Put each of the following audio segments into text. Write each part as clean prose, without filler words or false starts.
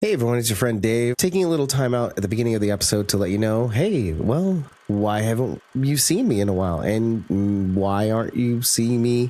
Hey everyone, it's your friend Dave, taking a little time out at the beginning of the episode to let you know, hey, well, why haven't you seen me in a while? And why aren't you seeing me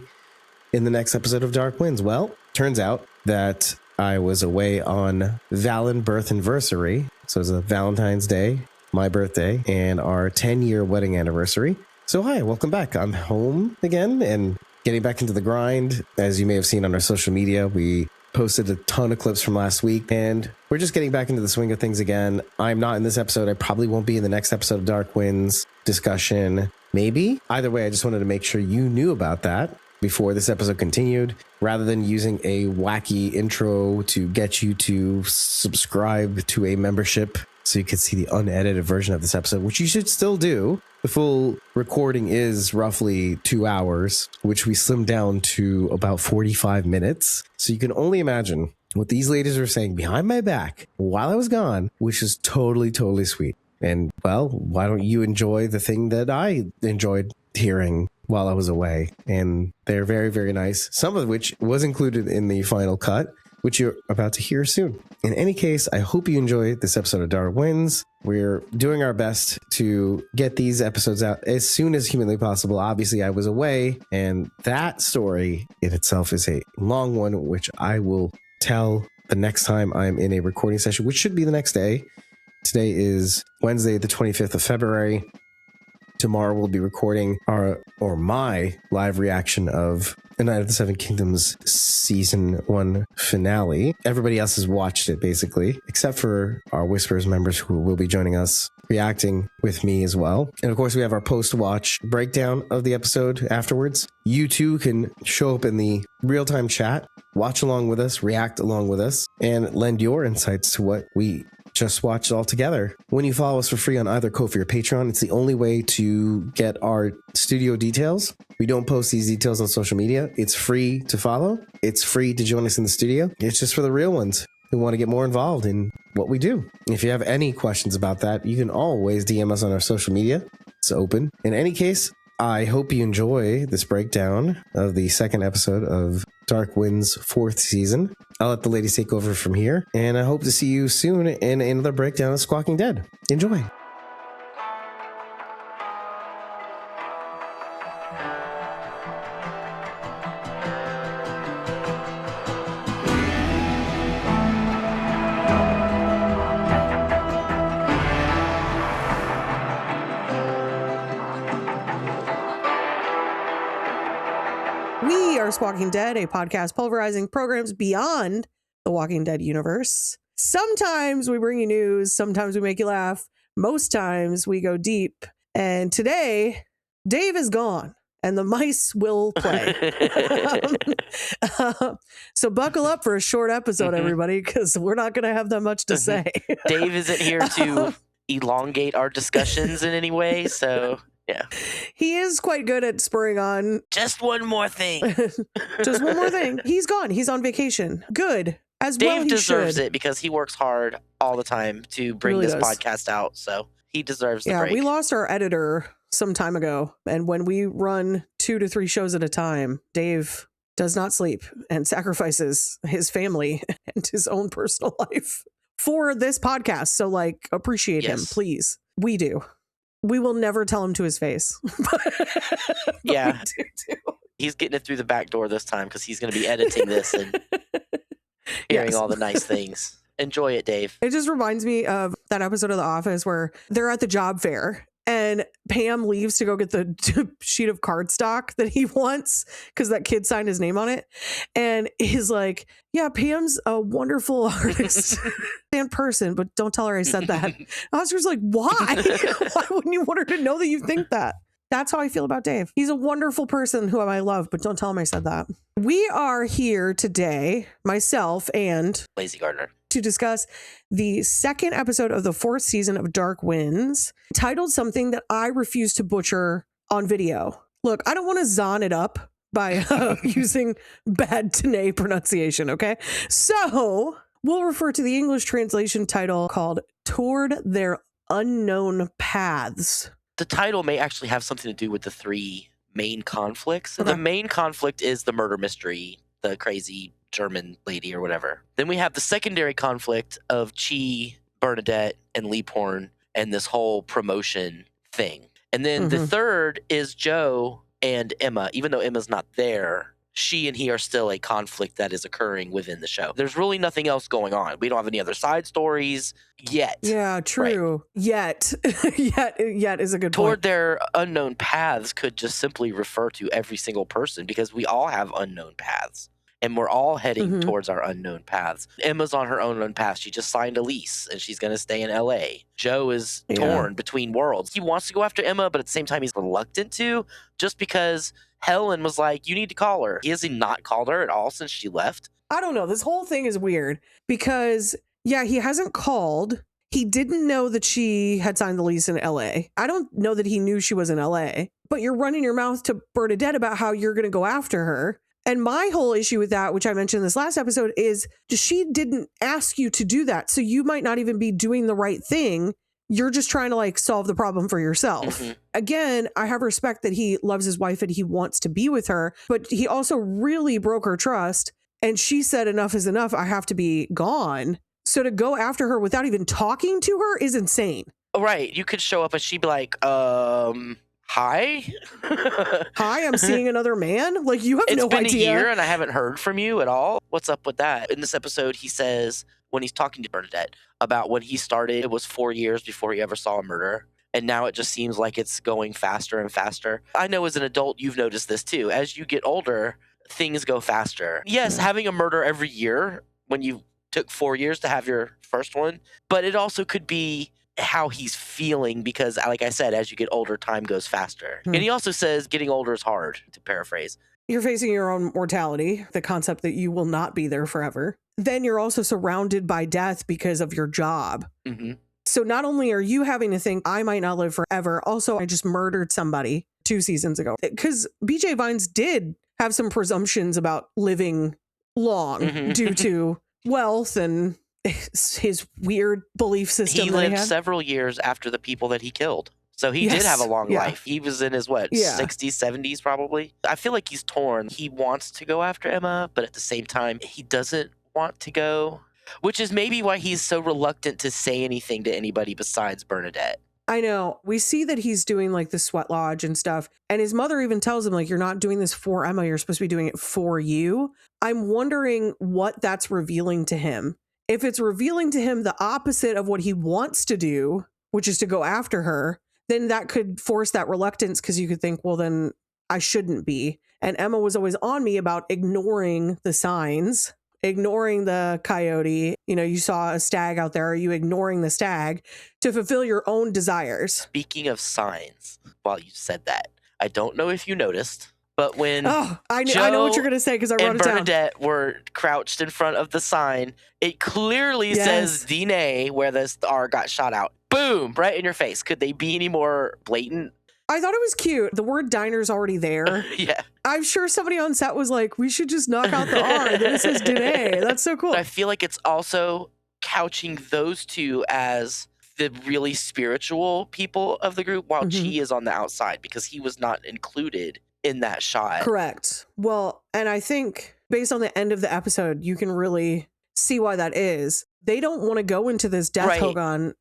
in the next episode of Dark Winds? Well, turns out that I was away on Valen birth anniversary. So it's a Valentine's Day, my birthday, and our 10-year wedding anniversary. So hi, welcome back. I'm home again and getting back into the grind. As you may have seen on our social media, we posted a ton of clips from last week, and we're just getting back into the swing of things again. I'm not in this episode. I probably won't be in the next episode of Dark Winds discussion. Maybe. Either way, I just wanted to make sure you knew about that before this episode continued, rather than using a wacky intro to get you to subscribe to a membership so you can see the unedited version of this episode, which you should still do. The full recording is roughly 2 hours, which we slimmed down to about 45 minutes. So you can only imagine what these ladies were saying behind my back while I was gone, which is totally, totally sweet. And, well, why don't you enjoy the thing that I enjoyed hearing while I was away? And they're very, very nice, some of which was included in the final cut, which you're about to hear soon. In any case, I hope you enjoy this episode of Dark Winds. We're doing our best to get these episodes out as soon as humanly possible. Obviously, I was away, and that story in itself is a long one, which I will tell the next time I'm in a recording session, which should be the next day. Today is Wednesday, the 25th of February. Tomorrow we'll be recording my live reaction of The Night of the Seven Kingdoms Season 1 finale. Everybody else has watched it, basically, except for our Whispers members who will be joining us, reacting with me as well. And of course, we have our post-watch breakdown of the episode afterwards. You too can show up in the real-time chat, watch along with us, react along with us, and lend your insights to what we just watch it all together. When you follow us for free on either Ko-fi or Patreon, it's the only way to get our studio details. We don't post these details on social media. It's free to follow. It's free to join us in the studio. It's just for the real ones who want to get more involved in what we do. If you have any questions about that, you can always DM us on our social media. It's open. In any case, I hope you enjoy this breakdown of the second episode of Dark Winds' 4th season. I'll let the ladies take over from here, and I hope to see you soon in another breakdown of Squawking Dead. Enjoy. Walking Dead, a podcast pulverizing programs beyond the Walking Dead universe. Sometimes we bring you news, sometimes we make you laugh, most times we go deep. And today, Dave is gone and the mice will play. So buckle up for a short episode, everybody, because we're not going to have that much to say. Dave isn't here to elongate our discussions in any way, so... yeah, he is quite good at spurring on. Just one more thing. Just one more thing. He's gone. He's on vacation. Good. As Dave well he deserves should. it because he works hard all the time to bring really this does. podcast out. So he deserves the break. We lost our editor some time ago. And when we run 2 to 3 shows at a time, Dave does not sleep and sacrifices his family and his own personal life for this podcast. So appreciate him, please. We do. We will never tell him to his face. but yeah. He's getting it through the back door this time because he's going to be editing this and hearing all the nice things. Enjoy it, Dave. It just reminds me of that episode of The Office where they're at the job fair and Pam leaves to go get the sheet of cardstock that he wants because that kid signed his name on it. And he's like, yeah, Pam's a wonderful artist and person, but don't tell her I said that. Oscar's like, why? Why wouldn't you want her to know that you think that? That's how I feel about Dave. He's a wonderful person who I love, but don't tell him I said that. We are here today, myself and Lazy Gardner, to discuss the second episode of the 4th season of Dark Winds, titled something that I refuse to butcher on video. Look, I don't want to zon it up by using bad Tanae pronunciation, okay? So we'll refer to the English translation title called Toward Their Unknown Paths. The title may actually have something to do with the 3 main conflicts. Okay. The main conflict is the murder mystery, the crazy German lady or whatever. Then we have the secondary conflict of Chi, Bernadette, and Leaphorn and this whole promotion thing. And then the third is Joe and Emma. Even though Emma's not there, she and he are still a conflict that is occurring within the show. There's really nothing else going on. We don't have any other side stories yet. Yeah, true. Right. Yet is a good point. Toward their unknown paths could just simply refer to every single person because we all have unknown paths. And we're all heading towards our unknown paths. Emma's on her own path. She just signed a lease and she's going to stay in LA. Joe is torn between worlds. He wants to go after Emma, but at the same time, he's reluctant to just because Helen was like, you need to call her. He has not called her at all since she left. I don't know. This whole thing is weird because, he hasn't called. He didn't know that she had signed the lease in LA. I don't know that he knew she was in LA, but you're running your mouth to Bernadette about how you're going to go after her. And my whole issue with that, which I mentioned in this last episode, is she didn't ask you to do that. So you might not even be doing the right thing. You're just trying to solve the problem for yourself. Again, I have respect that he loves his wife and he wants to be with her, but he also really broke her trust. And she said, enough is enough. I have to be gone. So to go after her without even talking to her is insane. Right. You could show up and she'd be like, hi? Hi, I'm seeing another man? You have no idea. It's been a year and I haven't heard from you at all. What's up with that? In this episode, he says, when he's talking to Bernadette about when he started, it was 4 years before he ever saw a murder. And now it just seems like it's going faster and faster. I know as an adult, you've noticed this too. As you get older, things go faster. Yes, having a murder every year when you took 4 years to have your first one, but it also could be how he's feeling because, like I said, as you get older, time goes faster. And he also says getting older is hard, to paraphrase. You're facing your own mortality, the concept that you will not be there forever. Then you're also surrounded by death because of your job. So not only are you having to think, I might not live forever, also I just murdered somebody 2 seasons ago. Because BJ Vines did have some presumptions about living long due to wealth and his weird belief system. He lived several years after the people that he killed. So he did have a long life. He was in his, 60s, 70s probably. I feel like he's torn. He wants to go after Emma, but at the same time, he doesn't want to go, which is maybe why he's so reluctant to say anything to anybody besides Bernadette. I know. We see that he's doing the sweat lodge and stuff. And his mother even tells him you're not doing this for Emma. You're supposed to be doing it for you. I'm wondering what that's revealing to him. If it's revealing to him the opposite of what he wants to do, which is to go after her, then that could force that reluctance because you could think, well, then I shouldn't be. And Emma was always on me about ignoring the signs, ignoring the coyote. You saw a stag out there. Are you ignoring the stag to fulfill your own desires? Speaking of signs, while you said that, I don't know if you noticed, but when I know what you're going to say because I wrote it down. Bernadette were crouched in front of the sign, it clearly says DNA where the R got shot out. Boom, right in your face. Could they be any more blatant? I thought it was cute. The word diner's already there. Yeah. I'm sure somebody on set was like, we should just knock out the R. Then it says DNA. That's so cool. But I feel like it's also couching those two as the really spiritual people of the group while Chi is on the outside because he was not included in that shot. Correct. Well, and I think based on the end of the episode, you can really see why that is. They don't want to go into this death hogan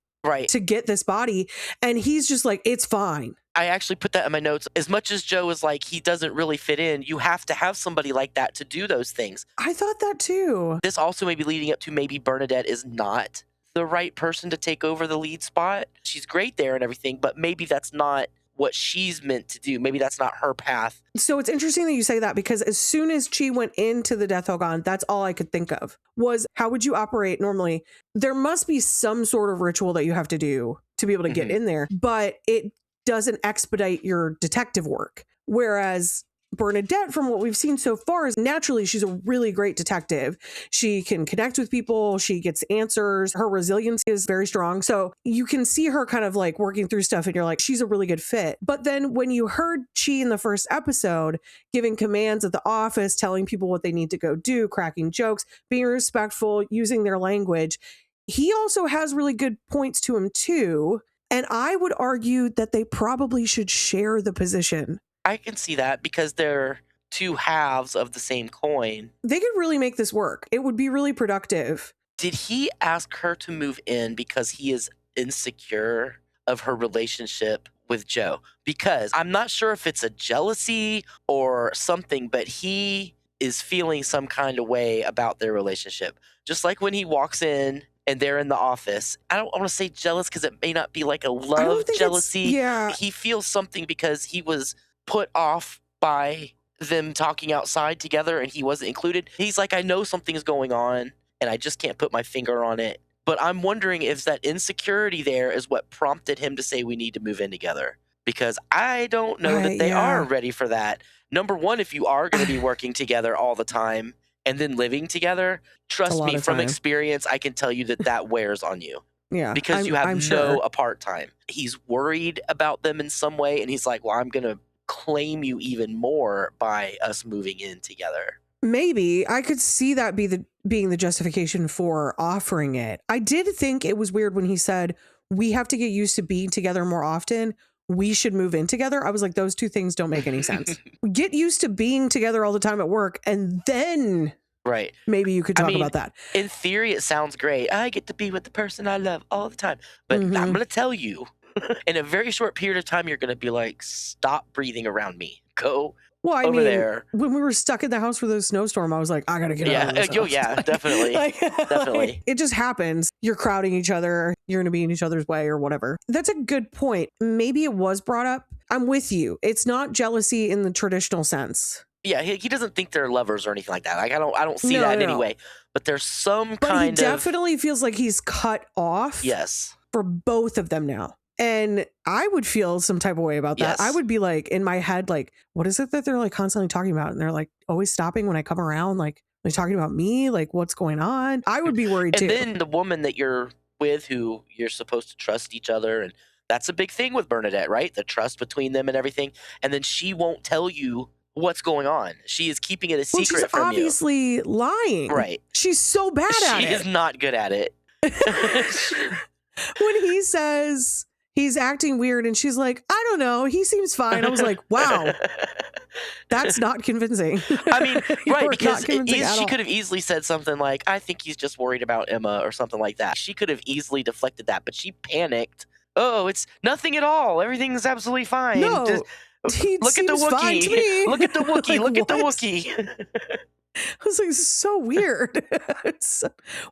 to get this body. And he's just like, it's fine. I actually put that in my notes. As much as Joe is like, he doesn't really fit in, you have to have somebody like that to do those things. I thought that too. This also may be leading up to maybe Bernadette is not the right person to take over the lead spot. She's great there and everything, but maybe that's not what she's meant to do. Maybe that's not her path. So it's interesting that you say that because as soon as Chi went into the Death Hogan, that's all I could think of was how would you operate normally? There must be some sort of ritual that you have to do to be able to get in there, but it doesn't expedite your detective work. Whereas Bernadette, from what we've seen so far, is naturally she's a really great detective. She can connect with people. She gets answers. Her resilience is very strong. So you can see her kind of working through stuff and you're like, she's a really good fit. But then when you heard Chi in the first episode, giving commands at the office, telling people what they need to go do, cracking jokes, being respectful, using their language, he also has really good points to him too. And I would argue that they probably should share the position. I can see that because they're two halves of the same coin. They could really make this work. It would be really productive. Did he ask her to move in because he is insecure of her relationship with Joe? Because I'm not sure if it's a jealousy or something, but he is feeling some kind of way about their relationship. Just like when he walks in and they're in the office. I don't want to say jealous because it may not be like a love jealousy. Yeah. He feels something because he was put off by them talking outside together and he wasn't included. He's like, I know something's going on and I just can't put my finger on it. But I'm wondering if that insecurity there is what prompted him to say we need to move in together. Because I don't know that they are ready for that. Number one, if you are going to be working together all the time and then living together, trust me, from experience, I can tell you that wears on you. Yeah. Because you have no apart time. He's worried about them in some way. And he's like, well, I'm going to claim you even more by us moving in together. Maybe I could see that being the justification for offering it. I did think it was weird when he said, we have to get used to being together more often. We should move in together. I was like, those two things don't make any sense. Get used to being together all the time at work and then maybe you could talk about that. In theory, it sounds great. I get to be with the person I love all the time. But I'm going to tell you, in a very short period of time, you're going to be like, stop breathing around me. Go over there. When we were stuck in the house for the snowstorm, I was like, I got to get out of this house. Yeah, definitely. Definitely. It just happens. You're crowding each other. You're going to be in each other's way or whatever. That's a good point. Maybe it was brought up. I'm with you. It's not jealousy in the traditional sense. Yeah, he doesn't think they're lovers or anything like that. Like I don't see that in any way. But there's some but kind he definitely feels like he's cut off. Yes. For both of them now. And I would feel some type of way about that. Yes. I would be like in my head, like, what is it that they're like constantly talking about? And they're like always stopping when I come around. Like, are they talking about me? Like, what's going on? I would be worried too. And then the woman that you're with, who you're supposed to trust each other. And that's a big thing with Bernadette, right? The trust between them and everything. And then she won't tell you what's going on. She is keeping it a secret from you. She's obviously lying. Right. She's so bad at it. She is not good at it. When he says he's acting weird and she's like, I don't know, he seems fine. I was like, wow, that's not convincing. I mean, right, because she could have easily said something like, I think he's just worried about Emma or something like that. She could have easily deflected that, but she panicked. Oh, it's nothing at all. Everything's absolutely fine. No, look at the Wookiee. Look at the Wookiee. Like, look at the Wookiee. I was like, this is so weird.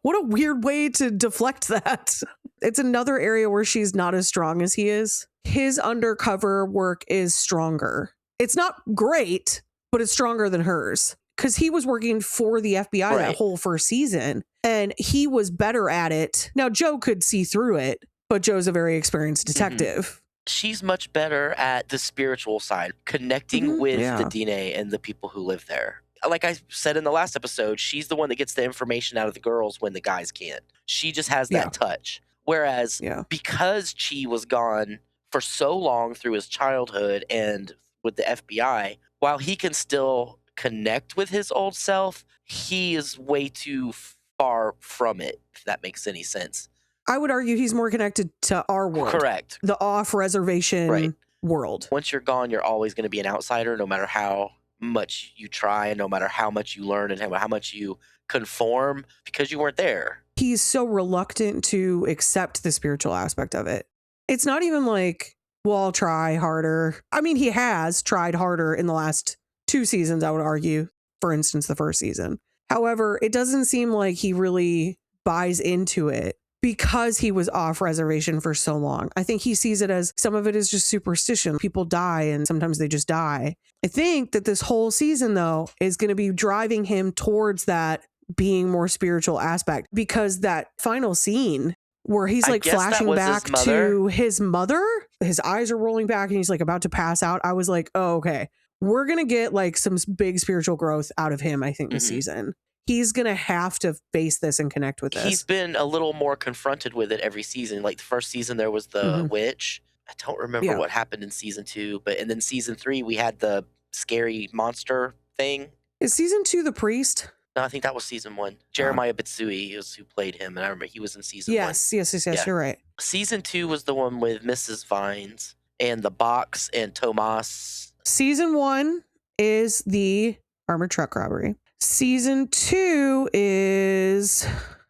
What a weird way to deflect that. It's another area where she's not as strong as he is. His undercover work is stronger. It's not great, but it's stronger than hers. Because he was working for the FBI that whole first season, and he was better at it. Now, Joe could see through it, but Joe's a very experienced detective. She's much better at the spiritual side, connecting with the DNA and the people who live there. Like I said in the last episode, she's the one that gets the information out of the girls when the guys can't. She just has that touch. Whereas because Chi was gone for so long through his childhood and with the FBI, while he can still connect with his old self, he is way too far from it, if that makes any sense. I would argue he's more connected to our world. Correct. The off-reservation world. Once you're gone, you're always going to be an outsider, no matter how much you try and no matter how much you learn and how much you conform, because you weren't there. He's so reluctant to accept the spiritual aspect of it. It's not even like, well, I'll try harder. I mean, he has tried harder in the last 2 seasons, I would argue. For instance, the first season. However, it doesn't seem like he really buys into it because he was off reservation for so long. I think he sees it as some of it is just superstition. People die and sometimes they just die. I think that this whole season, though, is going to be driving him towards that being more spiritual aspect, because that final scene where he's like flashing back to his mother, his eyes are rolling back and he's like about to pass out. I was like, oh, okay, we're going to get like some big spiritual growth out of him, I think, this season. He's going to have to face this and connect with this. He's been a little more confronted with it every season. Like the first season, there was the witch. I don't remember what happened in season 2, and then season 3, we had the scary monster thing. Is season 2 the priest? No, I think that was season 1. Jeremiah Bitsui is who played him, and I remember he was in season 1. Yes, you're right. Season 2 was the one with Mrs. Vines and the box and Tomas. Season 1 is the armored truck robbery. Season 2 is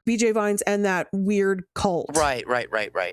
BJ Vines and that weird cult. Right.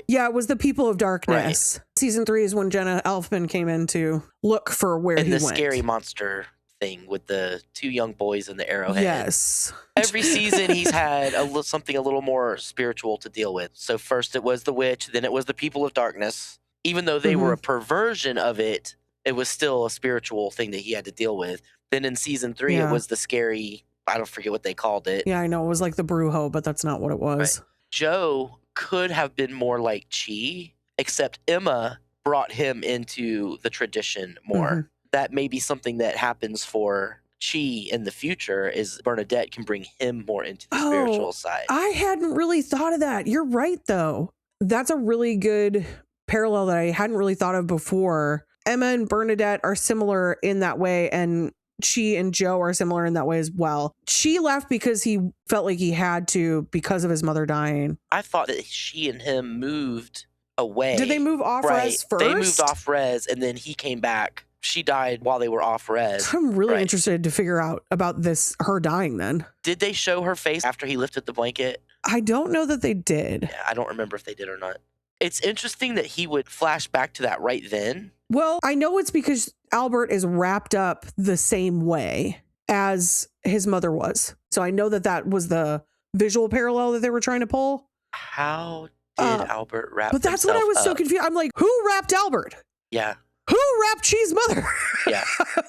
Yeah, it was the People of Darkness. Right. Season 3 is when Jenna Elfman came in to look for where he went. And the scary monster thing with the 2 young boys and the arrowhead. Yes. Every season he's had something a little more spiritual to deal with. So first it was the witch, then it was the People of Darkness. Even though they were a perversion of it, it was still a spiritual thing that he had to deal with. Then in season 3, it was the scary, I don't forget what they called it. Yeah, I know. It was like the Brujo, but that's not what it was. Right. Joe could have been more like Chi, except Emma brought him into the tradition more. That may be something that happens for Chi in the future, is Bernadette can bring him more into the spiritual side. I hadn't really thought of that. You're right, though. That's a really good parallel that I hadn't really thought of before. Emma and Bernadette are similar in that way, and Chi and Joe are similar in that way as well. Chi left because he felt like he had to because of his mother dying. I thought that she and him moved away. Did they move off res first? They moved off res, and then he came back. She died while they were off res. I'm really interested to figure out about her dying then. Did they show her face after he lifted the blanket? I don't know that they did. Yeah, I don't remember if they did or not. It's interesting that he would flash back to that right then. Well, I know it's because Albert is wrapped up the same way as his mother was. So I know that was the visual parallel that they were trying to pull. How did Albert wrap But that's what I was so confused. I'm like, who wrapped Albert? Yeah. Who wrapped Chi's mother? Yeah.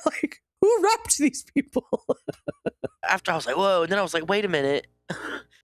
Like, who wrapped these people? After I was like, whoa. And then I was like, wait a minute.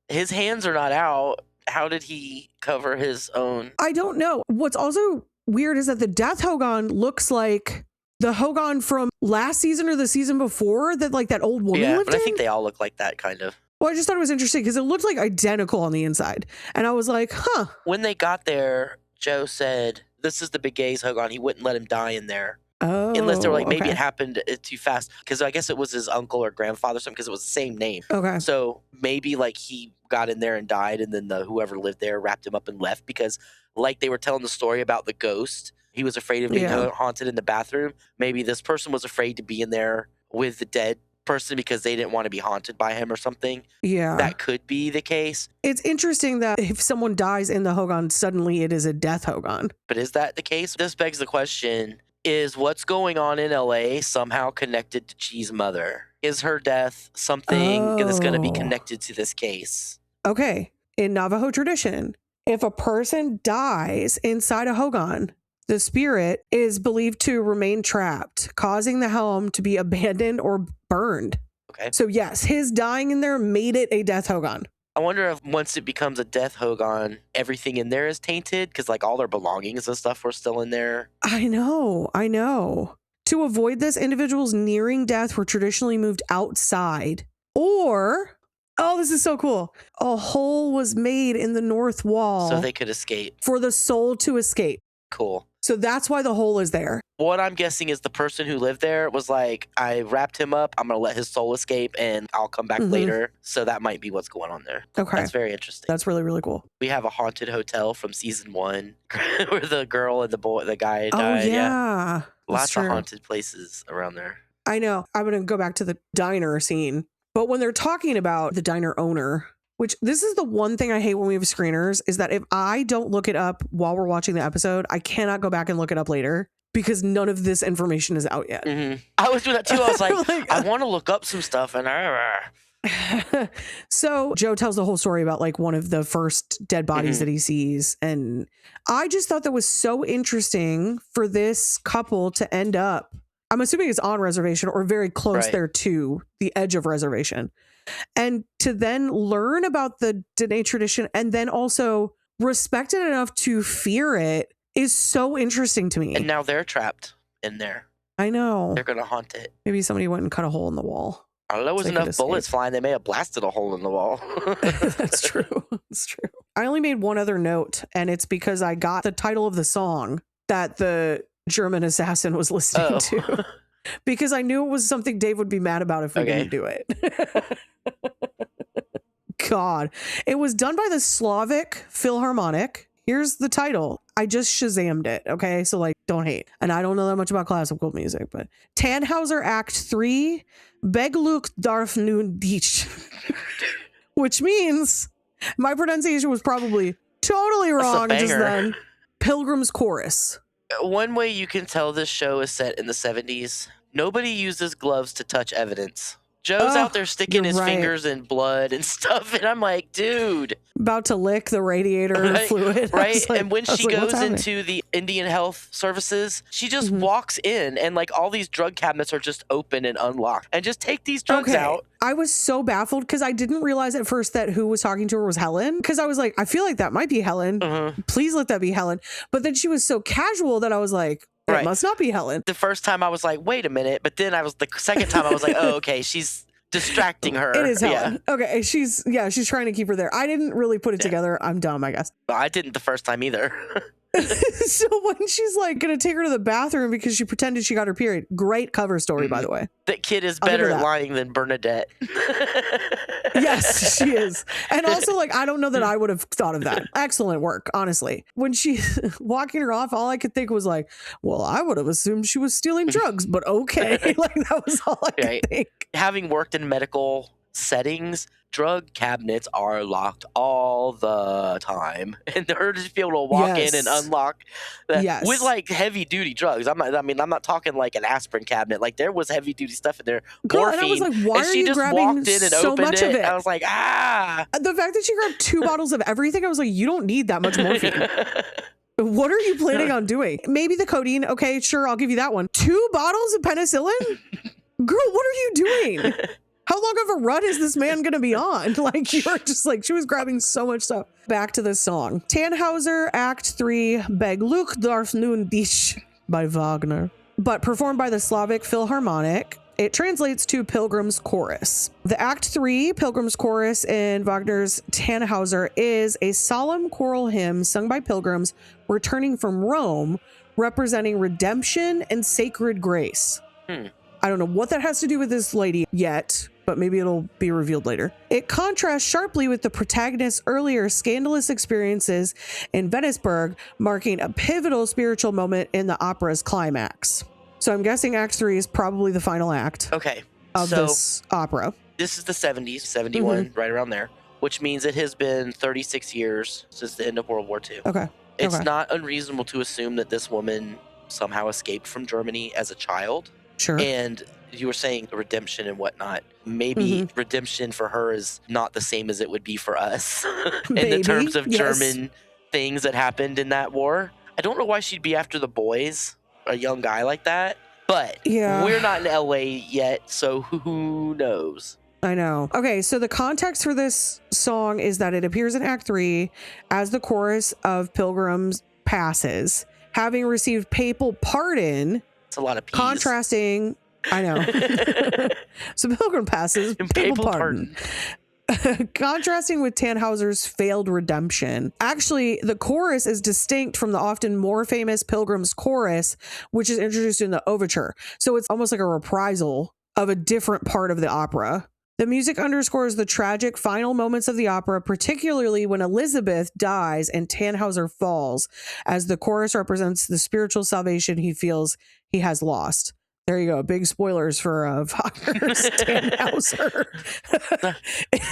His hands are not out. How did he cover his own? I don't know. What's also weird is that the Death Hogan looks like the Hogan from last season or the season before that old woman lived but I in. think they all look like that kind of. Well, I just thought it was interesting because it looked like identical on the inside. And I was like, huh. When they got there, Joe said, this is the Bikéé's Hogan. He wouldn't let him die in there. Oh, unless they were like, maybe it happened too fast. Because I guess it was his uncle or grandfather or something, because it was the same name. Okay. So maybe like he got in there and died, and then whoever lived there wrapped him up and left. Because like they were telling the story about the ghost, he was afraid of being haunted in the bathroom. Maybe this person was afraid to be in there with the dead person because they didn't want to be haunted by him or something. Yeah. That could be the case. It's interesting that if someone dies in the Hogan, suddenly it is a Death Hogan. But is that the case? This begs the question, is what's going on in LA somehow connected to Chi's mother? Is her death something that's going to be connected to this case? Okay. In Navajo tradition, if a person dies inside a Hogan, the spirit is believed to remain trapped, causing the home to be abandoned or burned. Okay. So yes, his dying in there made it a Death Hogan. I wonder if once it becomes a Death Hogan, everything in there is tainted because like all their belongings and stuff were still in there. I know. To avoid this, individuals nearing death were traditionally moved outside. Or, oh, this is so cool. A hole was made in the north wall. So they could escape. For the soul to escape. Cool. So that's why the hole is there. What I'm guessing is the person who lived there was like, I wrapped him up. I'm going to let his soul escape and I'll come back later. So that might be what's going on there. Okay. That's very interesting. That's really, really cool. We have a haunted hotel from season 1 where the girl and the guy died. Oh, yeah. Lots of haunted places around there. I know. I'm going to go back to the diner scene. But when they're talking about the diner owner, which this is the one thing I hate when we have screeners, is that if I don't look it up while we're watching the episode, I cannot go back and look it up later because none of this information is out yet. Mm-hmm. I was doing that too. I was like, I want to look up some stuff. And So Joe tells the whole story about like one of the first dead bodies that he sees. And I just thought that was so interesting for this couple to end up, I'm assuming it's on reservation or very close there to the edge of reservation. And to then learn about the Dene tradition and then also respect it enough to fear it is so interesting to me. And now they're trapped in there. I know. They're going to haunt it. Maybe somebody went and cut a hole in the wall. I don't know. There was enough bullets flying. They may have blasted a hole in the wall. That's true. That's true. I only made one other note, and it's because I got the title of the song that the German assassin was listening to. Because I knew it was something Dave would be mad about if we didn't do it. God. It was done by the Slavic Philharmonic. Here's the title. I just Shazammed it. Okay. So like Don't hate. And I don't know that much about classical music, but Tannhauser Act 3, Begluk darf nun dich, which means my pronunciation was probably totally wrong just then. Pilgrim's Chorus. One way you can tell this show is set in the 70s. Nobody uses gloves to touch evidence. Joe's out there sticking his fingers in blood and stuff, and I'm like, dude. About to lick the radiator fluid. Right? Like, and when she goes into the Indian Health Services, she just walks in, and like all these drug cabinets are just open and unlocked. And just take these drugs out. I was so baffled because I didn't realize at first that who was talking to her was Helen. Because I was like, I feel like that might be Helen. Please let that be Helen. But then she was so casual that I was like, it must not be Helen. The first time I was like, wait a minute. But then the second time I was like, oh, okay, she's distracting her. It is Helen. Yeah. Okay, she's trying to keep her there. I didn't really put it together. I'm dumb, I guess. I didn't the first time either. So when she's like gonna take her to the bathroom because she pretended she got her period, great cover story, by the way. That kid is better at lying than Bernadette. Yes, she is. And also, like, I don't know that I would have thought of that. Excellent work, honestly. When she walking her off, all I could think was like, well, I would have assumed she was stealing drugs, but okay. Like, that was all I could think. Having worked in medical settings, drug cabinets are locked all the time, and her just be able to walk in and unlock that with like heavy duty drugs. I'm not talking like an aspirin cabinet. Like there was heavy duty stuff in there. Morphine, and I was like, why and are she you just grabbing walked in and so opened much it. of it? I was like, the fact that she grabbed 2 bottles of everything, I was like, you don't need that much morphine. What are you planning on doing? Maybe the codeine. Okay, sure, I'll give you that one. 2 bottles of penicillin? Girl, what are you doing? How long of a run is this man going to be on? Like, you were just like, she was grabbing so much stuff. Back to this song. Tannhauser Act 3, Begluk darf nun dich by Wagner. But performed by the Slavic Philharmonic, it translates to Pilgrim's Chorus. The Act 3, Pilgrim's Chorus in Wagner's Tannhauser, is a solemn choral hymn sung by pilgrims returning from Rome, representing redemption and sacred grace. I don't know what that has to do with this lady yet, but maybe it'll be revealed later. It contrasts sharply with the protagonist's earlier scandalous experiences in Veniceburg, marking a pivotal spiritual moment in the opera's climax. So I'm guessing Act 3 is probably the final act of this opera. This is the 70s, 71, right around there, which means it has been 36 years since the end of World War II. It's not unreasonable to assume that this woman somehow escaped from Germany as a child. Sure. And you were saying redemption and whatnot. Maybe redemption for her is not the same as it would be for us in the terms of German things that happened in that war. I don't know why she'd be after the boys, a young guy like that. But we're not in LA yet, so who knows? I know. Okay, so the context for this song is that it appears in Act 3 as the chorus of pilgrims passes, having received papal pardon. It's a lot of P's. Contrasting, I know. So pilgrim passes, papal pardon. Contrasting with Tannhauser's failed redemption. Actually, the chorus is distinct from the often more famous Pilgrim's Chorus, which is introduced in the overture. So it's almost like a reprisal of a different part of the opera. The music underscores the tragic final moments of the opera, particularly when Elizabeth dies and Tannhauser falls, as the chorus represents the spiritual salvation he feels he has lost. There you go. Big spoilers for Wagner's Tannhauser.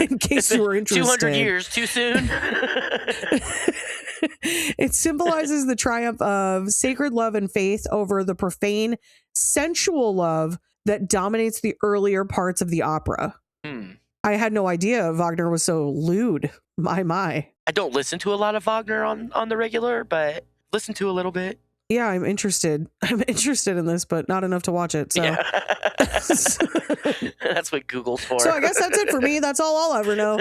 In case you were interested. 200 years too soon. It symbolizes the triumph of sacred love and faith over the profane, sensual love that dominates the earlier parts of the opera. I had no idea Wagner was so lewd. My. I don't listen to a lot of Wagner on the regular, but listen to a little bit. Yeah, I'm interested. I'm interested in this, but not enough to watch it. So that's what Google's for. So I guess that's it for me. That's all I'll ever know.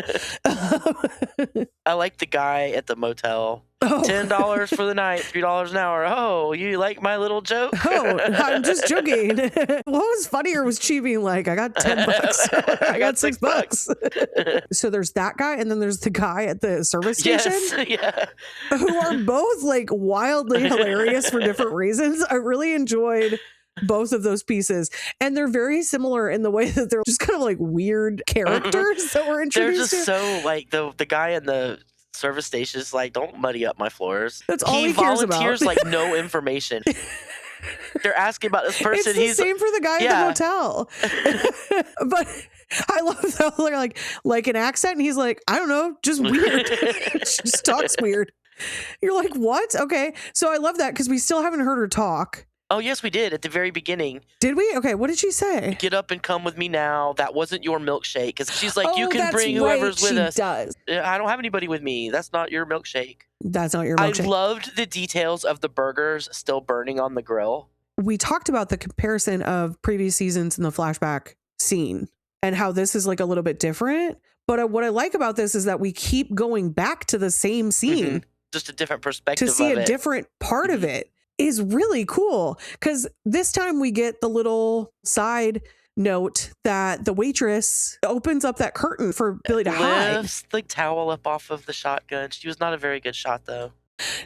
I like the guy at the motel. $10 for the night, $3 an hour. Oh, you like my little joke? Oh, I'm just joking. What was funnier was Chi being like, I got $10. I got $6. So there's that guy, and then there's the guy at the service station. Who are both like wildly hilarious for different reasons. I really enjoyed both of those pieces, and they're very similar in the way that they're just kind of like weird characters that were introduced. They're just so like the guy in the service station's like, don't muddy up my floors. That's all he cares about. volunteers like no information. They're asking about this person. It's the same for the guy at the motel. But I love that they're like an accent, and he's like, I don't know, just weird. She just talks weird. You're like, what? Okay. So I love that because we still haven't heard her talk. Oh, yes, we did at the very beginning. Did we? Okay, what did she say? Get up and come with me now. That wasn't your milkshake. Because she's like, you can bring whoever's with us. Does. I don't have anybody with me. That's not your milkshake. That's not your milkshake. I loved the details of the burgers still burning on the grill. We talked about the comparison of previous seasons in the flashback scene and how this is like a little bit different. But what I like about this is that we keep going back to the same scene. Mm-hmm. Just a different perspective to see of a different part of it is really cool. Because this time we get the little side note that the waitress opens up that curtain for Billy to hide. Lifts the towel up off of the shotgun. She was not a very good shot, though.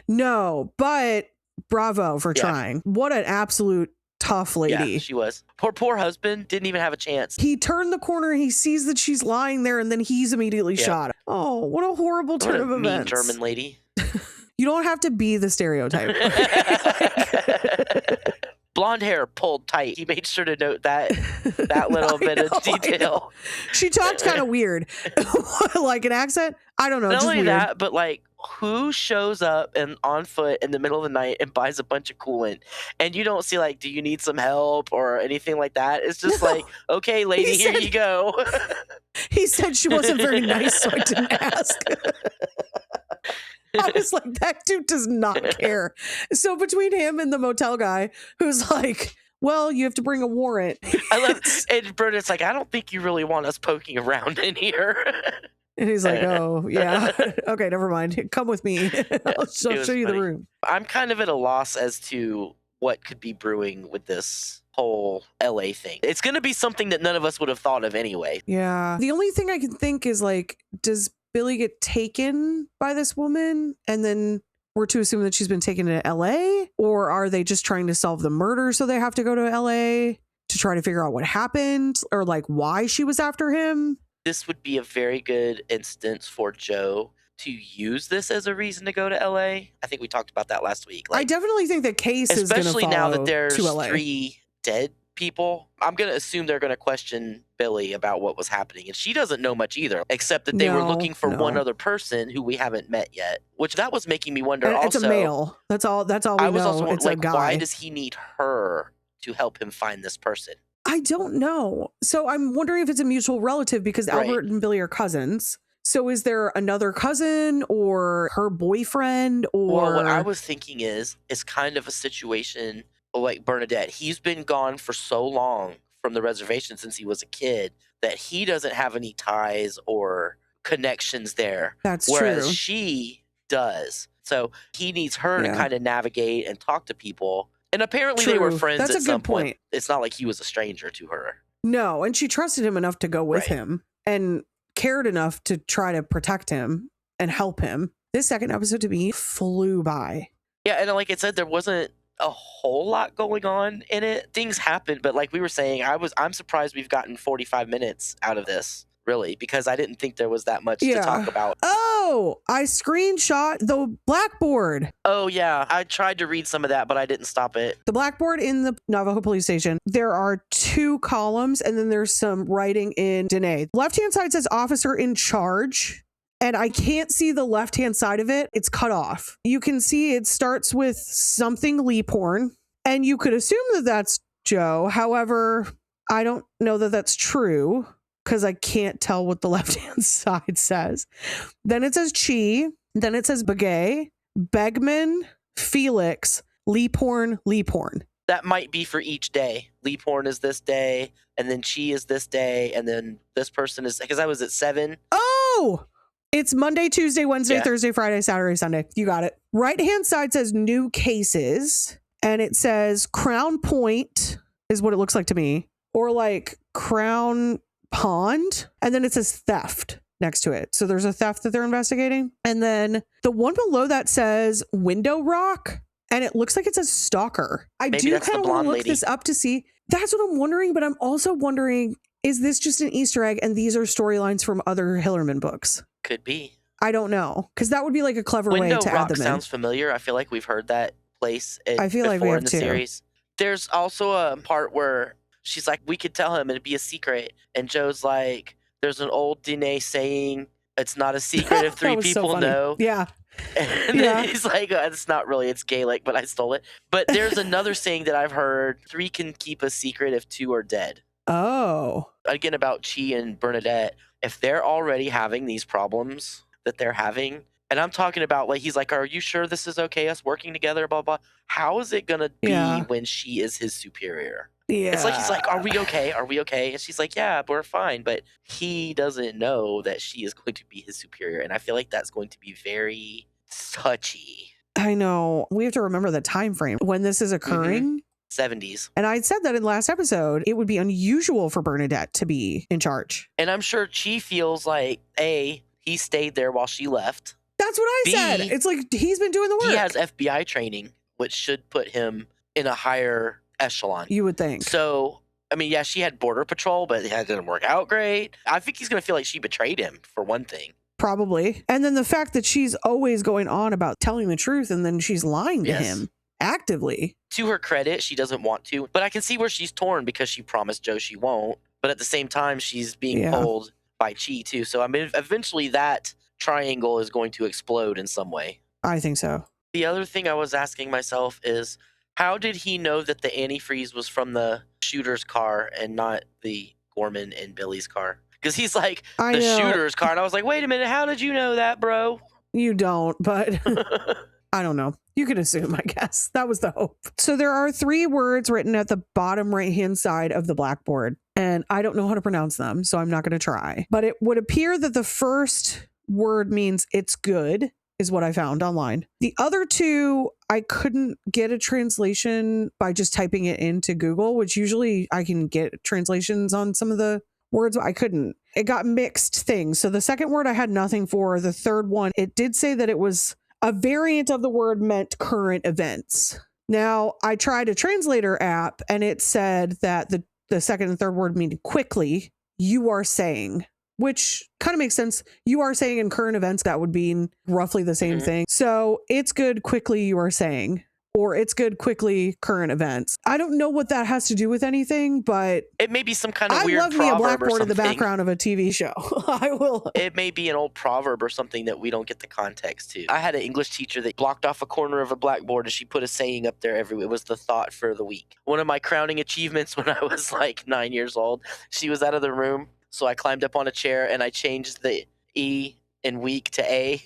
No, but bravo for trying. What an absolute tough lady. Yeah, she was. Poor husband didn't even have a chance. He turned the corner, he sees that she's lying there, and then he's immediately shot. Oh, what a horrible turn of events. Mean German lady. You don't have to be the stereotype. Blonde hair pulled tight. He made sure to note that little bit of detail. She talked kind of weird. Like an accent? I don't know. Not just only weird. that, but like, who shows up and on foot in the middle of the night and buys a bunch of coolant? And you don't see like, do you need some help or anything like that? It's just like, okay, lady, here you go. He said she wasn't very nice, so I didn't ask. I was like, that dude does not care. So between him and the motel guy, who's like, well, you have to bring a warrant. I love it. And Bernard's like, I don't think you really want us poking around in here. And he's like, oh, yeah. Okay, never mind. Come with me. I'll show you the room. I'm kind of at a loss as to what could be brewing with this whole LA thing. It's going to be something that none of us would have thought of anyway. Yeah. The only thing I can think is like, does Billy get taken by this woman and then we're to assume that she's been taken to LA? Or are they just trying to solve the murder so they have to go to LA to try to figure out what happened or like why she was after him? This would be a very good instance for Joe to use this as a reason to go to LA. I think we talked about that last week. Like, I definitely think the case is going to follow especially now that there's to LA. 3 dead people. I'm going to assume they're going to question Billy about what was happening. And she doesn't know much either, except that they were looking for one other person who we haven't met yet, which that was making me wonder and also. It's a male. That's all we know. Also it's like, a guy. why does he need her to help him find this person? I don't know. So I'm wondering if it's a mutual relative because Albert and Billy are cousins. So is there another cousin or her boyfriend or Well, what I was thinking is kind of a situation like Bernadette. He's been gone for so long from the reservation since he was a kid that he doesn't have any ties or connections there. That's whereas true. She does. So he needs her to kind of navigate and talk to people. And apparently they were friends That's at a some good point. It's not like he was a stranger to her. No, and she trusted him enough to go with him and cared enough to try to protect him and help him. This second episode to me flew by. Yeah, and like I said, there wasn't a whole lot going on in it. Things happened, but like we were saying, I'm surprised we've gotten 45 minutes out of this, really, because I didn't think there was that much to talk about. Oh, I screenshot the blackboard. Oh, yeah. I tried to read some of that, but I didn't stop it. The blackboard in the Navajo police station, there are 2 columns and then there's some writing in Dene. Left-hand side says officer in charge. And I can't see the left-hand side of it. It's cut off. You can see it starts with something Lee porn, and you could assume that that's Joe. However, I don't know that that's true because I can't tell what the left-hand side says. Then it says Chi. Then it says Bikéé, Begman, Felix, Lee porn, Lee porn. That might be for each day. Lee porn is this day, and then Chi is this day, and then this person is, because I was at 7. Oh! It's Monday, Tuesday, Wednesday, Thursday, Friday, Saturday, Sunday. You got it. Right-hand side says new cases, and it says Crown Point is what it looks like to me, or like Crown Pond, and then it says theft next to it. So there's a theft that they're investigating. And then the one below that says Window Rock, and it looks like it says Stalker. I do kind of want to look this up to see. That's what I'm wondering, but I'm also wondering, is this just an Easter egg and these are storylines from other Hillerman books? Could be. I don't know. Because that would be like a clever way Window to add Rock them in. sounds familiar. I feel like we've heard that place I feel like we before have in the too. series. There's also a part where she's like, we could tell him and it'd be a secret. And Joe's like, there's an old Dene saying, it's not a secret if 3 That was so people funny. know. Yeah. And then he's like, it's not really, it's Gaelic, but I stole it. But there's another saying that I've heard, 3 can keep a secret if 2 are dead. Oh. Again, about Chi and Bernadette, if they're already having these problems that they're having, and I'm talking about, like, he's like, are you sure this is okay, us working together, blah, blah. How is it going to be when she is his superior? Yeah. It's like, he's like, are we okay? Are we okay? And she's like, yeah, we're fine. But he doesn't know that she is going to be his superior. And I feel like that's going to be very touchy. I know. We have to remember the time frame when this is occurring. 70s. And I said that in last episode, it would be unusual for Bernadette to be in charge. And I'm sure Chi feels like, A, he stayed there while she left. That's what I B, said. It's like he's been doing the work. He has FBI training, which should put him in a higher echelon. You would think. So, I mean, yeah, she had border patrol, but it didn't work out great. I think he's going to feel like she betrayed him, for one thing. Probably. And then the fact that she's always going on about telling the truth and then she's lying to him actively. To her credit, she doesn't want to, but I can see where she's torn because she promised Joe she won't. But at the same time, she's being pulled by Chi too. So, I mean, eventually that triangle is going to explode in some way. I think so. The other thing I was asking myself is, how did he know that the antifreeze was from the shooter's car and not the Gorman and Billy's car? Because he's like, the shooter's car. And I was like, wait a minute, how did you know that, bro? You don't, but I don't know. You can assume, I guess. That was the hope. So there are 3 words written at the bottom right-hand side of the blackboard, and I don't know how to pronounce them, so I'm not going to try. But it would appear that the first word means it's good, is what I found online. The other 2, I couldn't get a translation by just typing it into Google, which usually I can get translations on some of the words, but I couldn't. It got mixed things. So the second word I had nothing for. The third one, it did say that it was a variant of the word meant current events. Now, I tried a translator app and it said that the second and third word mean quickly, you are saying, which kind of makes sense. You are saying in current events, that would be roughly the same thing. So it's good, quickly, you are saying, or it's good, quickly, current events. I don't know what that has to do with anything, but it may be some kind of weird proverb. I love me a blackboard in the background of a TV show. I will. It may be an old proverb or something that we don't get the context to. I had an English teacher that blocked off a corner of a blackboard and she put a saying up there every week. It was the thought for the week. One of my crowning achievements when I was like 9 years old, she was out of the room. So I climbed up on a chair and I changed the E in week to A.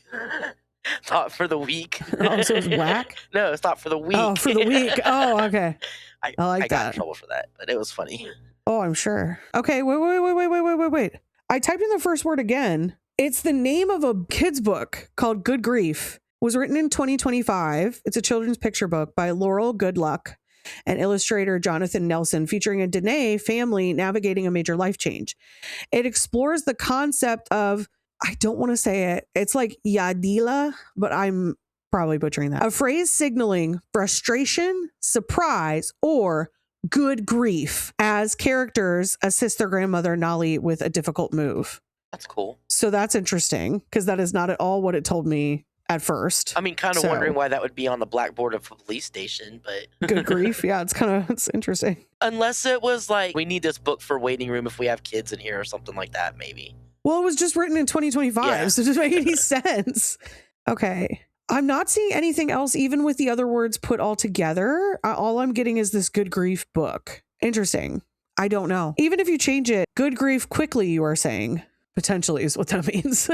Thought for the week. Oh, so it's whack? No, it's thought for the week. Oh, for the week. Oh, okay. I like I got in trouble for that, but it was funny. Oh, I'm sure. Okay, wait. I typed in the first word again. It's the name of a kid's book called Good Grief. It was written in 2025. It's a children's picture book by Laurel Goodluck and illustrator Jonathan Nelson, featuring a Dene family navigating a major life change. It explores the concept of, I don't want to say it, it's like Yadila, but I'm probably butchering that. A phrase signaling frustration, surprise, or good grief as characters assist their grandmother Nolly with a difficult move. That's cool. So that's interesting because that is not at all what it told me at first. I mean, kind of wondering why that would be on the blackboard of a police station, but good grief. Yeah, it's interesting. Unless it was like, we need this book for waiting room if we have kids in here or something like that, maybe. Well, it was just written in 2025, so it doesn't make any sense. Okay. I'm not seeing anything else, even with the other words put all together. All I'm getting is this Good Grief book. Interesting. I don't know. Even if you change it, good grief quickly, you are saying, potentially is what that means.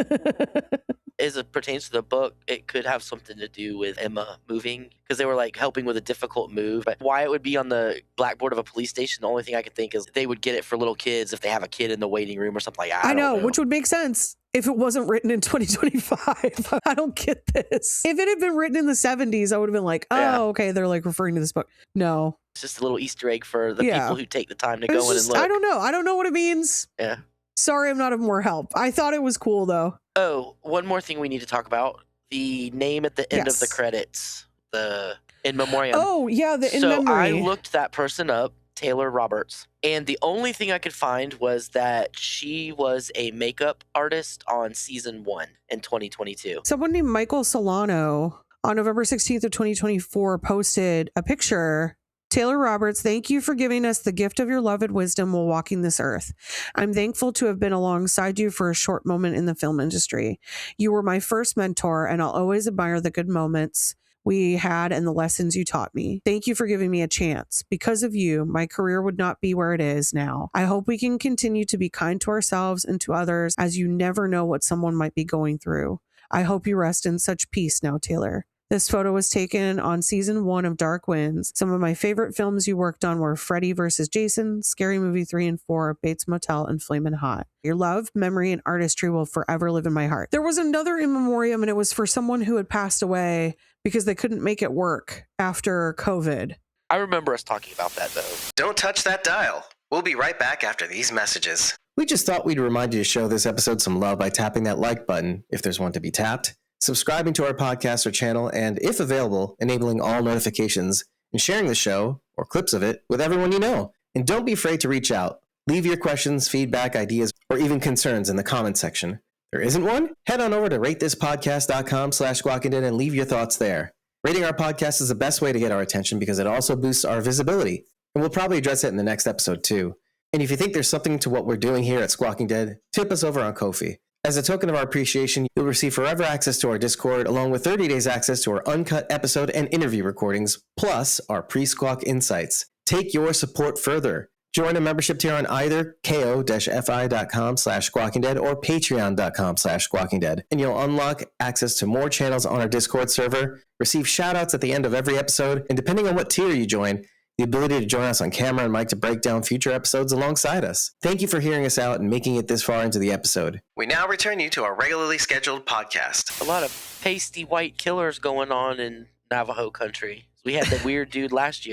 As it pertains to the book, it could have something to do with Emma moving because they were like helping with a difficult move. But why it would be on the blackboard of a police station, the only thing I could think is they would get it for little kids if they have a kid in the waiting room or something like that. I know, which would make sense if it wasn't written in 2025. I don't get this. If it had been written in the 70s, I would have been like, oh, okay, they're like referring to this book. No. It's just a little Easter egg for the people who take the time to go in and look. I don't know. I don't know what it means. Yeah. Sorry, I'm not of more help. I thought it was cool, though. Oh, one more thing we need to talk about. The name at the end of the credits. The in memoriam. Oh, yeah, the in memory. So I looked that person up, Taylor Roberts. And the only thing I could find was that she was a makeup artist on season 1 in 2022. Someone named Michael Solano on November 16th of 2024 posted a picture. Taylor Roberts, thank you for giving us the gift of your love and wisdom while walking this earth. I'm thankful to have been alongside you for a short moment in the film industry. You were my first mentor, and I'll always admire the good moments we had and the lessons you taught me. Thank you for giving me a chance. Because of you, my career would not be where it is now. I hope we can continue to be kind to ourselves and to others, as you never know what someone might be going through. I hope you rest in such peace now, Taylor. This photo was taken on season 1 of Dark Winds. Some of my favorite films you worked on were Freddy vs. Jason, Scary Movie 3 and 4, Bates Motel, and Flamin' Hot. Your love, memory, and artistry will forever live in my heart. There was another in memoriam, and it was for someone who had passed away because they couldn't make it work after COVID. I remember us talking about that, though. Don't touch that dial. We'll be right back after these messages. We just thought we'd remind you to show this episode some love by tapping that like button, if there's one to be tapped, subscribing to our podcast or channel, and if available, enabling all notifications, and sharing the show, or clips of it, with everyone you know. And don't be afraid to reach out. Leave your questions, feedback, ideas, or even concerns in the comments section. There isn't one? Head on over to ratethispodcast.com/SquawkingDead and leave your thoughts there. Rating our podcast is the best way to get our attention because it also boosts our visibility. And we'll probably address it in the next episode too. And if you think there's something to what we're doing here at Squawking Dead, tip us over on Ko-fi. As a token of our appreciation, you'll receive forever access to our Discord, along with 30 days access to our uncut episode and interview recordings, plus our pre-squawk insights. Take your support further. Join a membership tier on either ko-fi.com/squawkingdead or patreon.com/squawkingdead, and you'll unlock access to more channels on our Discord server, receive shoutouts at the end of every episode, and depending on what tier you join, the ability to join us on camera and mic to break down future episodes alongside us. Thank you for hearing us out and making it this far into the episode. We now return you to our regularly scheduled podcast. A lot of pasty white killers going on in Navajo country. We had the weird dude last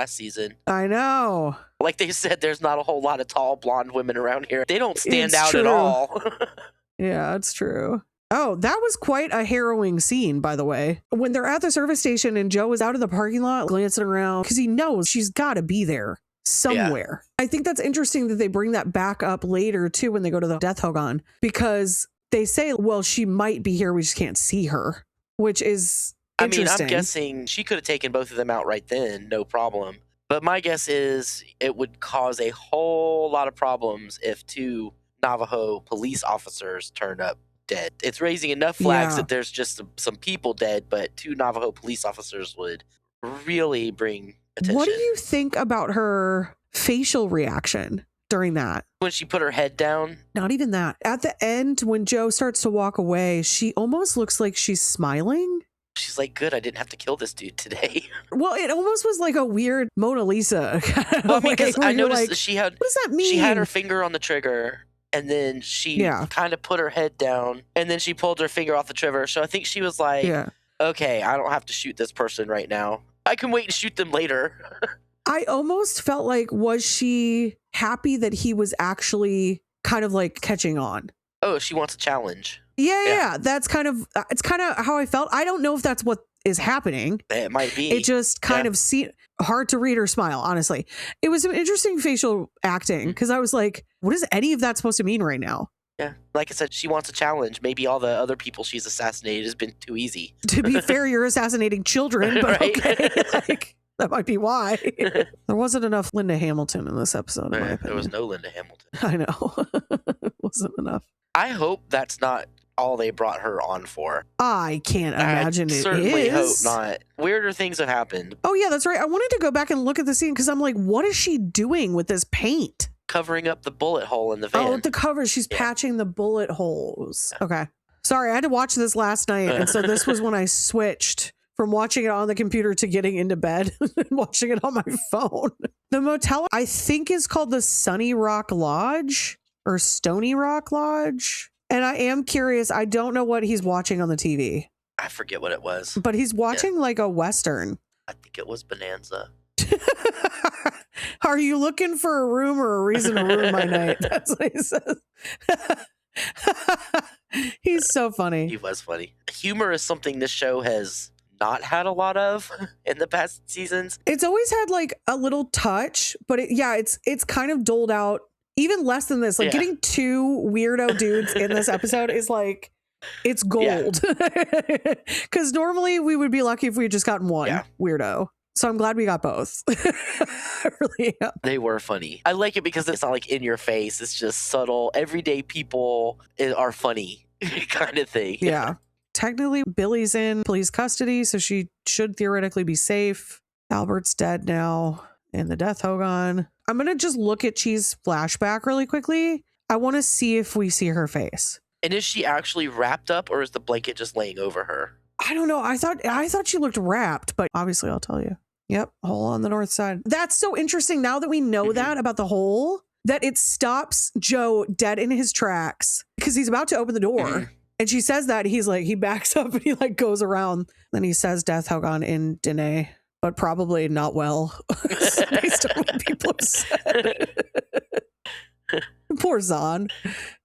season. I know. Like they said, there's not a whole lot of tall blonde women around here. They don't stand It's out at true. all. Yeah, it's true. Oh, that was quite a harrowing scene, by the way. When they're at the service station and Joe is out in the parking lot glancing around because he knows she's got to be there somewhere. Yeah. I think that's interesting that they bring that back up later, too, when they go to the death hogan, because they say, well, she might be here. We just can't see her, which is interesting. I'm guessing she could have taken both of them out right then. No problem. But my guess is it would cause a whole lot of problems if 2 Navajo police officers turned up dead. It's raising enough flags that there's just some people dead, but 2 Navajo police officers would really bring attention. What do you think about her facial reaction during that? When she put her head down? Not even that. At the end, when Joe starts to walk away, she almost looks like she's smiling. She's like, good, I didn't have to kill this dude today. Well, it almost was like a weird Mona Lisa kind of well, because I noticed like, she had... What does that mean? She had her finger on the trigger, and then she kind of put her head down, and then she pulled her finger off the trigger. So I think she was like, okay, I don't have to shoot this person right now. I can wait and shoot them later. I almost felt like, was she happy that he was actually kind of like catching on? Oh, she wants a challenge. Yeah. That's kind of, it's kind of how I felt. I don't know if that's what is happening. It might be. It just kind of hard to read her smile, honestly. It was some interesting facial acting because I was like, what is any of that supposed to mean right now? Yeah. Like I said, she wants a challenge. Maybe all the other people she's assassinated has been too easy. To be fair, you're assassinating children, but right? Okay. Like, that might be why. There wasn't enough Linda Hamilton in this episode, in my opinion. There was no Linda Hamilton. I know. It wasn't enough. I hope that's not all they brought her on for. I can't imagine it is. I certainly hope not. Weirder things have happened. Oh, yeah, that's right. I wanted to go back and look at the scene because I'm like, what is she doing with this paint? Covering up the bullet hole in the van. Oh, the cover. She's patching the bullet holes. Okay. Sorry, I had to watch this last night. And so this was when I switched from watching it on the computer to getting into bed and watching it on my phone. The motel, I think, is called the Sunny Rock Lodge or Stony Rock Lodge. And I am curious. I don't know what he's watching on the TV. I forget what it was. But he's watching like a Western. I think it was Bonanza. Are you looking for a room or a reason to ruin my night? That's what he says. He's so funny. He was funny. Humor is something this show has not had a lot of in the past seasons. It's always had like a little touch, but it's kind of doled out even less than this. Like getting 2 weirdo dudes in this episode is like, it's gold. Because normally we would be lucky if we had just gotten one weirdo. So I'm glad we got both. I really am. They were funny. I like it because it's not like in your face. It's just subtle. Everyday people are funny kind of thing. Yeah. Technically, Billy's in police custody, so she should theoretically be safe. Albert's dead now in the death hogan. I'm going to just look at Chee's flashback really quickly. I want to see if we see her face. And is she actually wrapped up, or is the blanket just laying over her? I don't know. I thought she looked wrapped, but obviously I'll tell you. Yep, hole on the north side. That's so interesting now that we know that about the hole, that it stops Joe dead in his tracks because he's about to open the door. And she says that he's like, he backs up and he like goes around. Then he says death hogan in Dene, but probably not well based on what people have said. Poor Zahn.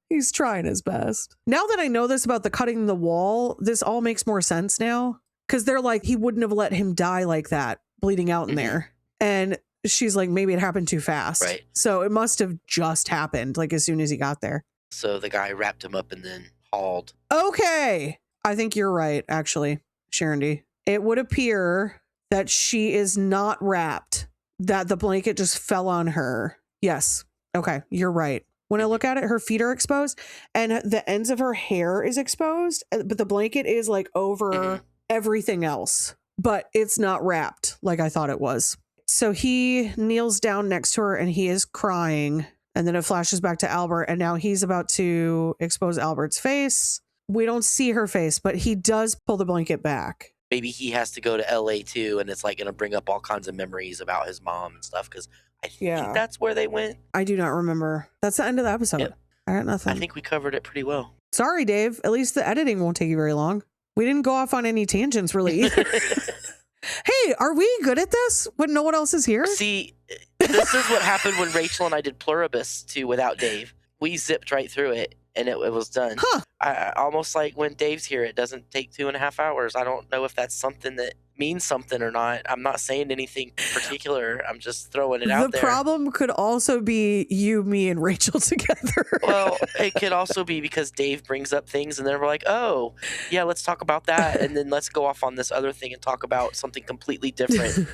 He's trying his best. Now that I know this about the cutting the wall, this all makes more sense now. Because they're like, he wouldn't have let him die like that, bleeding out in there. And she's like, maybe it happened too fast. Right. So it must have just happened, like as soon as he got there. So the guy wrapped him up and then hauled. Okay. I think you're right, actually, Sherrandy. It would appear that she is not wrapped, that the blanket just fell on her. Yes. Okay. You're right. When I look at it, her feet are exposed and the ends of her hair is exposed, but the blanket is like over everything else, but it's not wrapped like I thought it was. So he kneels down next to her and he is crying. And then it flashes back to Albert and now he's about to expose Albert's face. We don't see her face, but he does pull the blanket back. Maybe he has to go to LA too. And it's like going to bring up all kinds of memories about his mom and stuff. Because I think that's where they went. I do not remember. That's the end of the episode. Yep. I got nothing. I think we covered it pretty well. Sorry, Dave. At least the editing won't take you very long. We didn't go off on any tangents, really. Hey, are we good at this when no one else is here? See, this is what happened when Rachel and I did Pluribus too without Dave. We zipped right through it and it was done. Huh. I almost like when Dave's here, it doesn't take 2.5 hours. I don't know if that's something that means something or not. I'm not saying anything particular. I'm just throwing it out there. The problem could also be you, me, and Rachel together. Well, it could also be because Dave brings up things and then we're like, oh, yeah, let's talk about that. And then let's go off on this other thing and talk about something completely different.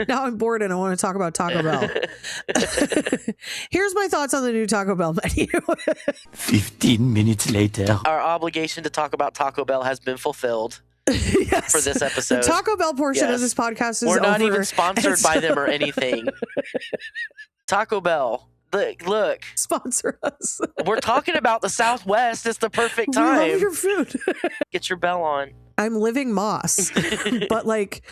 Now I'm bored and I want to talk about Taco Bell. Here's my thoughts on the new Taco Bell menu. 15 minutes later. Our obligation to talk about Taco Bell has been fulfilled. Yes. For this episode. The Taco Bell portion of this podcast is We're not over. even sponsored by them or anything. Taco Bell, look. Sponsor us. We're talking about the Southwest. It's the perfect time. We love your food. Get your bell on. I'm living Moss, but like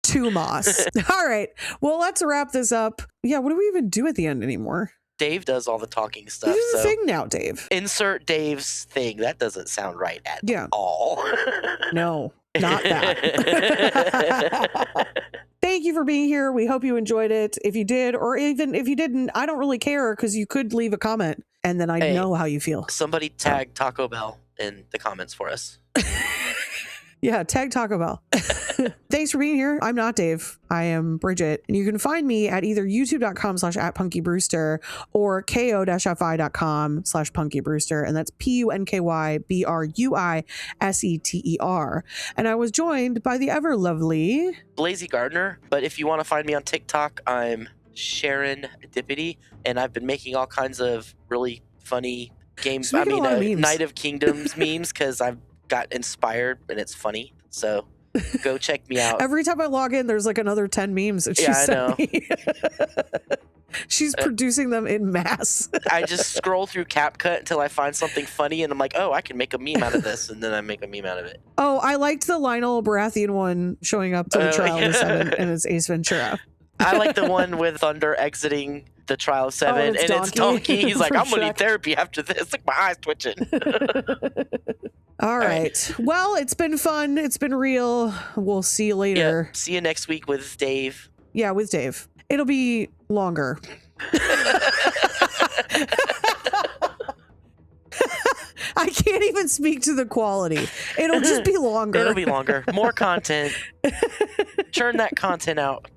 to Moss. All right. Well, let's wrap this up. Yeah, what do we even do at the end anymore? Dave does all the talking stuff. This is the thing now, Dave. Insert Dave's thing. That doesn't sound right at all. No, not that. Thank you for being here. We hope you enjoyed it. If you did, or even if you didn't, I don't really care because you could leave a comment and then I know how you feel. Somebody tag Taco Bell in the comments for us. Yeah, tag Taco Bell. Thanks for being here. I'm not Dave. I am Bridget. And you can find me at either youtube.com/@punkybrewster or ko-fi.com/punkybrewster. And that's PUNKYBRUISETER. And I was joined by the ever lovely Blazy Gardner. But if you want to find me on TikTok, I'm Sharon Dippity. And I've been making all kinds of really funny games. Night of Kingdoms memes because I've got inspired and it's funny. So go check me out. Every time I log in, there's like another 10 memes that she sent me. She's producing them in mass. I just scroll through CapCut until I find something funny and I'm like, oh, I can make a meme out of this. And then I make a meme out of it. Oh, I liked the Lionel Baratheon one showing up to the trial of 7 and it's Ace Ventura. I like the one with Thunder exiting the trial of 7 and it's Donkey. He's like, I'm going to need therapy after this. Like my eyes twitching. All right. Well, it's been fun. It's been real. We'll see you later. Yeah, see you next week with Dave. Yeah, with Dave. It'll be longer. I can't even speak to the quality. It'll just be longer. It'll be longer. More content. Churn that content out.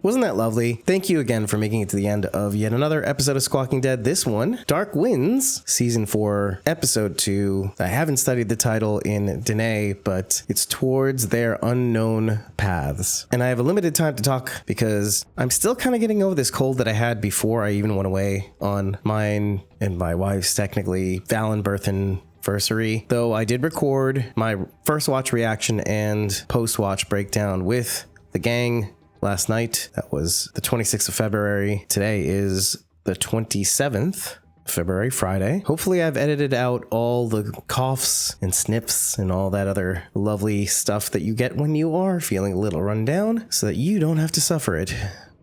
Wasn't that lovely? Thank you again for making it to the end of yet another episode of Squawking Dead. This one, Dark Winds, Season 4, Episode 2. I haven't studied the title in Danae, but it's Towards Their Unknown Paths. And I have a limited time to talk because I'm still kind of getting over this cold that I had before I even went away on mine and my wife's technically Valen birth anniversary. Though I did record my first watch reaction and post-watch breakdown with the gang last night. That was the 26th of February. Today is the 27th of February, Friday. Hopefully I've edited out all the coughs and sniffs and all that other lovely stuff that you get when you are feeling a little run down so that you don't have to suffer it.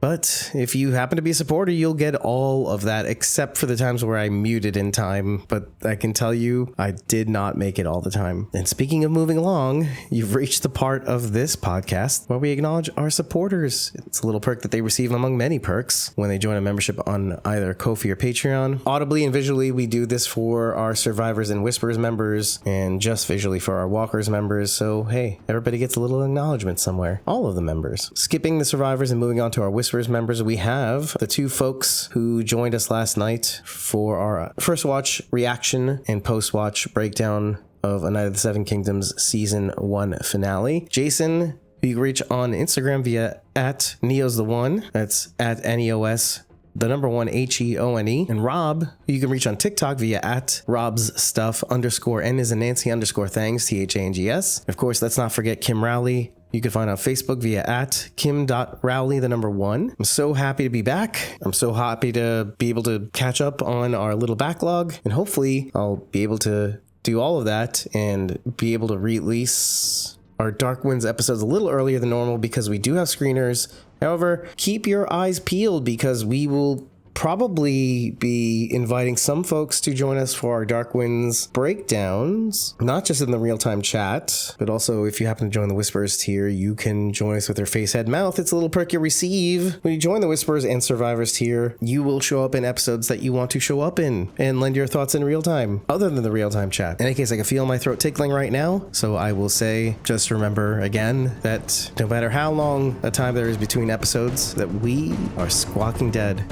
But if you happen to be a supporter, you'll get all of that except for the times where I muted in time. But I can tell you, I did not make it all the time. And speaking of moving along, you've reached the part of this podcast where we acknowledge our supporters. It's a little perk that they receive among many perks when they join a membership on either Ko-fi or Patreon. Audibly and visually, we do this for our Survivors and Whispers members and just visually for our Walkers members. So, hey, everybody gets a little acknowledgement somewhere. All of the members. Skipping the Survivors and moving on to our Whispers members, we have the two folks who joined us last night for our first watch reaction and post-watch breakdown of A Night of the Seven Kingdoms Season 1 finale. Jason, who you can reach on Instagram via @Neos1. That's @NEOS. The number 1 HEONE, and Rob, who you can reach on TikTok via @RobsStuff_N is a Nancy _Thangs THANGS. Of course, let's not forget Kim Rowley. You can find on Facebook via @Kim.Rowley, the number 1. I'm so happy to be back. I'm so happy to be able to catch up on our little backlog, and hopefully I'll be able to do all of that and be able to release our Dark Winds episodes a little earlier than normal because we do have screeners. However, keep your eyes peeled because we will probably be inviting some folks to join us for our Dark Winds breakdowns, not just in the real-time chat, but also if you happen to join the Whisperers tier, you can join us with your face, head, mouth. It's a little perk you receive. When you join the Whisperers and Survivors tier, you will show up in episodes that you want to show up in and lend your thoughts in real time, other than the real-time chat. In any case, I can feel my throat tickling right now, so I will say, just remember again that no matter how long a time there is between episodes, that we are Squawking Dead.